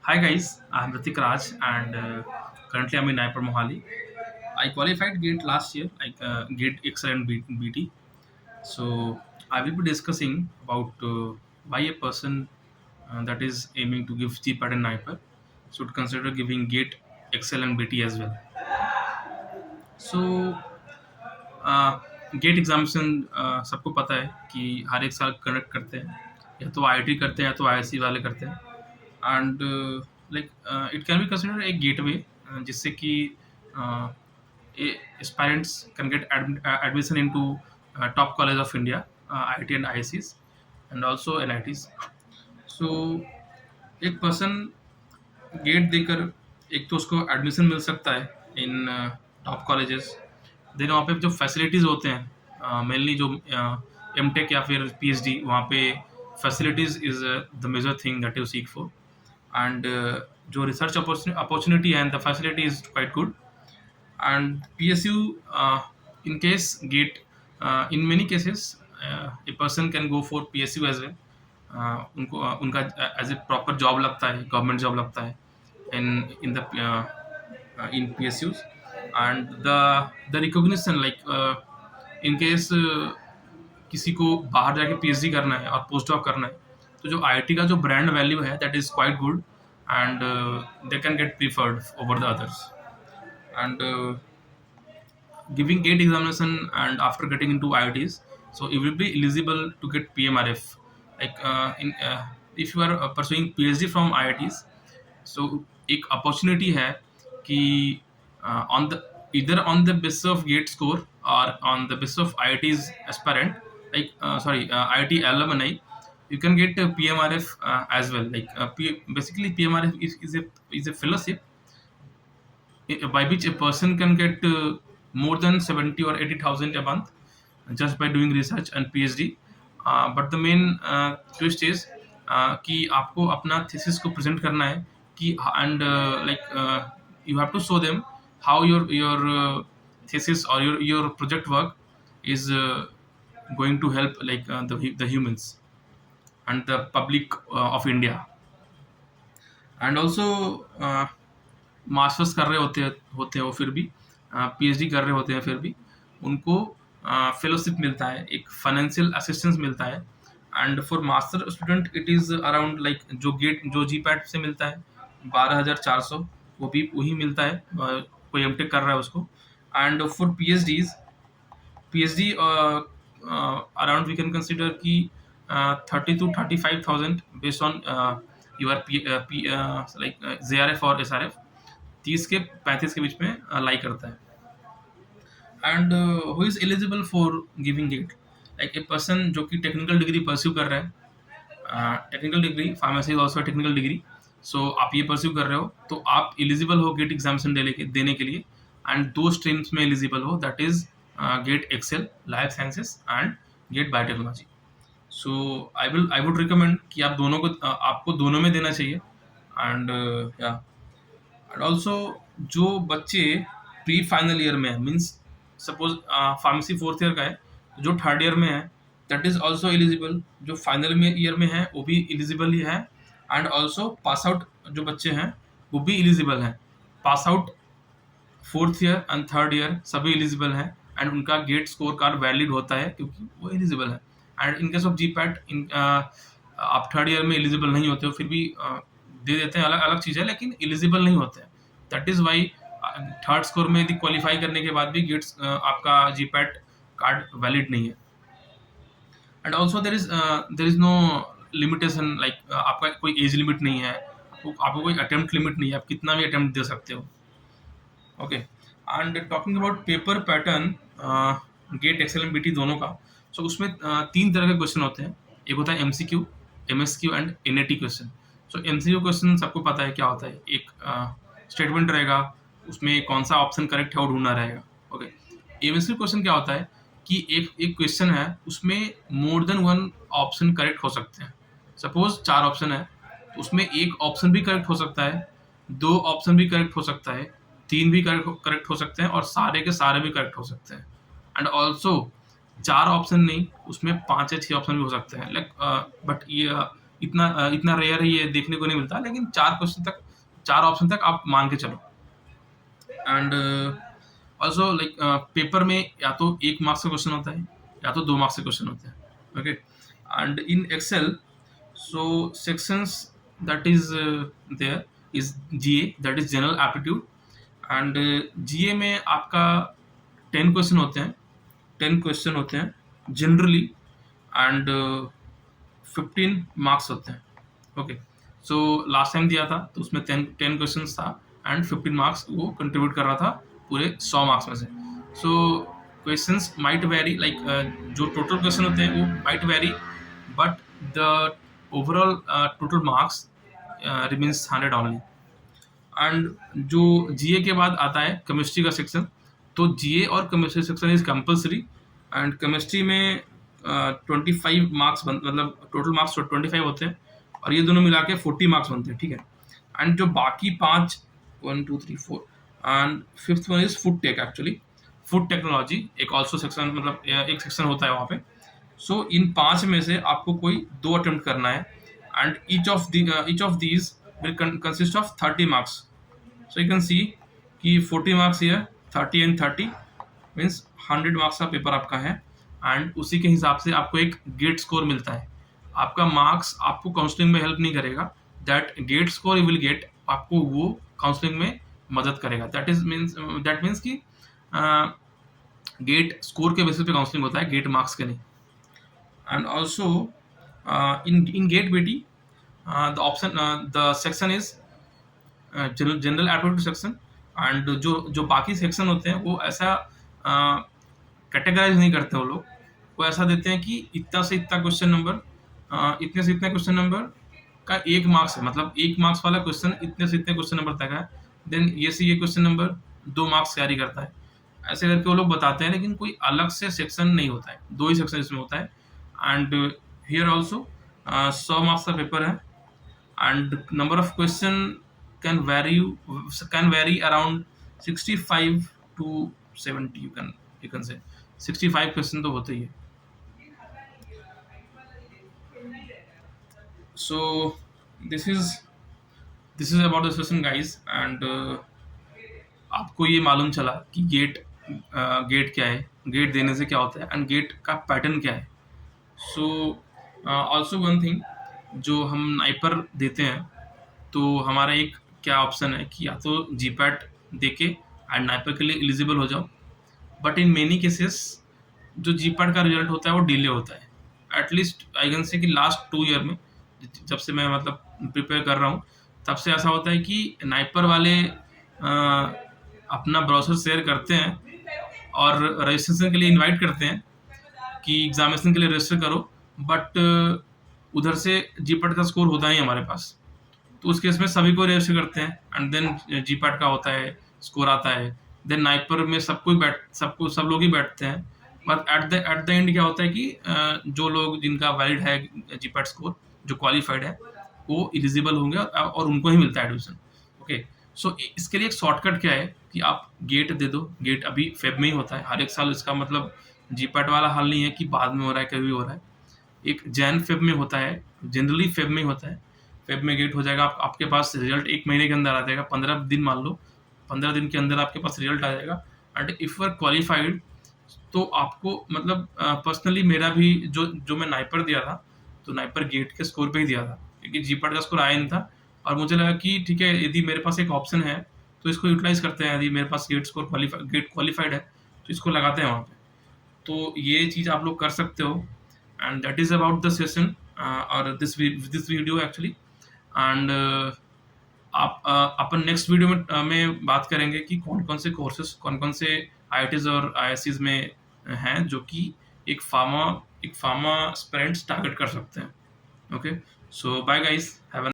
Hi guys, I'm Ritik Raj and currently I'm in Naipur Mohali. I qualified GATE last year, like GATE Excel and BT. So I will be discussing about why a person that is aiming to give GPAT in Naipur should consider giving GATE Excel and BT as well. So GATE examination सबको पता है कि हर एक साल conduct करते हैं, या तो आईआईटी करते हैं या तो आईआईसी वाले करते हैं. And like it can be consider एक गेटवे जिससे कि aspirants can get admission into top college of India, IIT and आईआईसीज एंड आल्सो एनआईटीज. सो एक पर्सन गेट देकर एक तो उसको एडमिशन मिल सकता है इन टॉप कॉलेजेस. देन वहाँ पे जो फैसिलिटीज़ होते हैं, मेनली जो एम टेक या फिर पीएचडी, वहाँ पे facilities is the major thing that you seek for. And जो रिसर्च अपॉर्चुनिटी है, the facility is quite good. And PSU, in case GATE, in many cases a person can go for PSU as well. उनको उनका as a proper job लगता है, government job लगता है in the in PSUs. And the recognition, like in case किसी को बाहर जाके PhD करना है और पोस्ट डॉक करना है, तो जो IIT का जो ब्रांड वैल्यू है that is quite good. And they can get preferred over the others. And giving GATE examination and after getting into IITs, so you will be eligible to get PMRF. Like if you are pursuing PhD from IITs, so एक opportunity है कि on the either on the basis of GATE score or on the basis of IIT's aspirant, like IIT alumni, you can get PMRF as well. Like basically PMRF is a fellowship by which a person can get more than 70 or 80,000 a month just by doing research and PhD. But the main twist is कि आपको अपना thesis को present करना है कि and you have to show them how your thesis or your project work is going to help the humans and the public of India. And also masters कर रहे होते हैं वो, फिर भी PhD कर रहे होते हैं, फिर भी उनको फेलोशिप मिलता है, एक फाइनेंशियल असिस्टेंस मिलता है. And for master student it is around like जो GPAT से मिलता है 12,400, वो भी वही मिलता है कोई एमटेक कर रहा है उसको. And for PhD around we can consider कि 30 to 35,000 based on your JRF और SRF 30 के 35 के बीच में लाई करता है. And who is eligible for giving GATE, like a person जो कि टेक्निकल डिग्री परस्यू कर रहा है. Technical degree, pharmacy is also technical degree. So आप ये परस्यू कर रहे हो तो आप एलिजिबल हो गेट एग्जामिनेशन देने के लिए. एंड दो स्ट्रीम्स में एलिजिबल हो, that is GATE XL life sciences and GATE biotechnology. So I would recommend कि आप दोनों को आपको दोनों में देना चाहिए. एंड एंड ऑल्सो जो बच्चे प्री फाइनल ईयर में है, means suppose pharmacy 4th year का है, जो 3rd ईयर में है दैट इज ऑल्सो एलिजिबल. जो फाइनल में ईयर में है वो भी एलिजिबल ही है. एंड ऑल्सो पास आउट जो बच्चे हैं वो भी एलिजिबल हैं. Pass out 4th year and 3rd year सभी एलिजिबल हैं. एंड उनका गेट स्कोर कार्ड वैलिड होता है क्योंकि वो एलिजिबल है. And in case of GPAT आप 3rd ईयर में एलिजिबल नहीं होते हो, फिर भी दे देते हैं, अलग अलग चीज़ है, लेकिन एलिजिबल नहीं होते हैं. That is why 3rd score में यदि क्वालिफाई करने के बाद भी गेट्स आपका GPAT कार्ड वैलिड नहीं है. And also there is no limitation, like आपका कोई एज लिमिट नहीं है, आपको कोई अटेम्प्ट लिमिट नहीं है, आप कितना भी अटेम्प्ट दे सकते हो. Okay. And talking about paper pattern GATE XL and BT दोनों का, सो उसमें 3 तरह के क्वेश्चन होते हैं. एक होता है MCQ, MSQ and NAT question. So MCQ question सबको पता है क्या होता है. एक स्टेटमेंट रहेगा, उसमें कौन सा ऑप्शन करेक्ट है वो ढूंढना रहेगा. ओके. MSQ क्वेश्चन क्या होता है कि एक क्वेश्चन है, उसमें मोर देन 1 ऑप्शन करेक्ट हो सकते हैं. सपोज 4 ऑप्शन है, तो उसमें एक ऑप्शन भी करेक्ट हो सकता है, 2 ऑप्शन भी करेक्ट हो सकता है, 3 भी करेक्ट हो सकते हैं, और सारे के सारे भी करेक्ट हो सकते हैं. एंड ऑल्सो 4 ऑप्शन नहीं, उसमें 5 या 6 ऑप्शन भी हो सकते हैं. लाइक बट ये इतना रेयर है, ये देखने को नहीं मिलता, लेकिन 4 ऑप्शन तक आप मान के चलो। एंड ऑल्सो लाइक पेपर में या तो 1 मार्क्स का क्वेश्चन होता है या तो 2 मार्क्स के क्वेश्चन होते हैं। Okay, and in XL, so sections that is there is GA, that is general aptitude, and GA में आपका 10 क्वेश्चन होते हैं जनरली, एंड 15 मार्क्स होते हैं। ओके, सो लास्ट टाइम दिया था तो उसमें 10 क्वेश्चन था एंड 15 मार्क्स वो कंट्रीब्यूट कर रहा था पूरे 100 मार्क्स में से। So questions might vary, like जो टोटल क्वेश्चन होते हैं वो might vary, but the overall total marks remains 100 only. And जो जीए के बाद आता है केमिस्ट्री का सेक्शन, तो जीए और chemistry section is compulsory, and chemistry में 25 मार्क्स मतलब टोटल मार्क्स 25 होते हैं, और ये दोनों मिला के 40 मार्क्स बनते हैं, ठीक है। एंड जो बाकी 5, 1 2 3 4, and fifth one is food tech, actually food technology एक ऑल्सो सेक्शन, मतलब एक सेक्शन होता है वहाँ पे। सो इन 5 में से आपको कोई 2 अटेम्प्ट करना है, and each of these will consist of 30 marks. So you can see कि 40 marks here, 30 and 30 means 100 marks का पेपर आपका है, एंड उसी के हिसाब से आपको एक गेट स्कोर मिलता है। आपका मार्क्स आपको काउंसलिंग में हेल्प नहीं करेगा, that get score you will get, आपको वो काउंसलिंग में मदद करेगा। दैट मीन्स कि गेट स्कोर के बेसिस पे काउंसलिंग होता है, गेट मार्क्स के नहीं। And also in gate BT, the section is general aptitude section, and जो बाकी सेक्शन होते हैं वो ऐसा कैटेगराइज नहीं करते वो लोग, वो ऐसा देते हैं कि इतना से इतना क्वेश्चन नंबर, इतने से इतने क्वेश्चन नंबर का 1 मार्क्स है, मतलब 1 मार्क्स वाला क्वेश्चन इतने से इतने क्वेश्चन नंबर तक है, देन ये से ये क्वेश्चन नंबर 2 मार्क्स कैरी करता है, ऐसे करके वो लोग बताते हैं। लेकिन कोई अलग से सेक्शन नहीं होता है, 2 ही सेक्शन इसमें होता है। एंड हियर ऑल्सो 100 मार्क्स का पेपर है, and number of question can vary around 65 to 70, you can say 65 question तो होते ही है। So this is about the session guys, and आपको ये मालूम चला कि गेट क्या है, गेट देने से क्या होता है, एंड गेट का पैटर्न क्या है। सो ऑल्सो वन थिंग, जो हम नाइपर देते हैं तो हमारा एक क्या ऑप्शन है कि या तो जीपैट दे के एंड नाइपर के लिए एलिजिबल हो जाओ, बट इन मेनी केसेस जो जीपैट का रिजल्ट होता है वो डिले होता है। एटलीस्ट आई कैन से कि लास्ट 2 ईयर में, जब से मैं मतलब प्रिपेयर कर रहा हूँ, तब से ऐसा होता है कि नाइपर वाले अपना ब्राउज़र शेयर करते हैं और रजिस्ट्रेशन के लिए इनवाइट करते हैं कि एग्जामिनेशन के लिए रजिस्टर करो, बट उधर से जीपैट का स्कोर होता ही हमारे पास, तो उस केस में सभी को रजिस्टर करते हैं, एंड देन जीपैट का होता है, स्कोर आता है, देन नाइपर में सब लोग ही बैठते हैं, बट एट द एंड क्या होता है कि जो लोग जिनका वैलिड है जीपैट स्कोर, जो क्वालिफाइड है, वो एलिजिबल होंगे और उनको ही मिलता है एडमिशन। ओके, सो इसके लिए एक शॉर्टकट क्या है कि आप गेट दे दो। गेट अभी फेब में ही होता है हर एक साल, इसका मतलब जीपैट वाला हाल नहीं है कि बाद में हो रहा है, कभी हो रहा है। एक जैन फेब में होता है, जनरली फेब में ही होता है। फेब में गेट हो जाएगा, आपके पास रिजल्ट 1 महीने के अंदर आ जाएगा, 15 दिन मान लो, 15 दिन के अंदर आपके पास रिजल्ट आ जाएगा, and if you are qualified तो आपको मतलब पर्सनली मेरा भी जो मैं नाइपर दिया था, तो नाइपर गेट के स्कोर पे ही दिया था, क्योंकि जीपैट का स्कोर आया नहीं था, और मुझे लगा कि ठीक है, यदि मेरे पास एक ऑप्शन है तो इसको यूटिलाइज करते हैं। यदि मेरे पास गेट क्वालिफाइड है तो इसको लगाते हैं वहाँ पे। तो ये चीज़ आप लोग कर सकते हो, and that is about the session और दिस वीडियो एक्चुअली। एंड आप अपन नेक्स्ट वीडियो में बात करेंगे कि कौन कौन से कोर्सेज, कौन कौन से IITs और IIScs में हैं जो कि एक फार्मा एस्पिरेंट्स टारगेट कर सकते हैं। Okay, so bye guys, have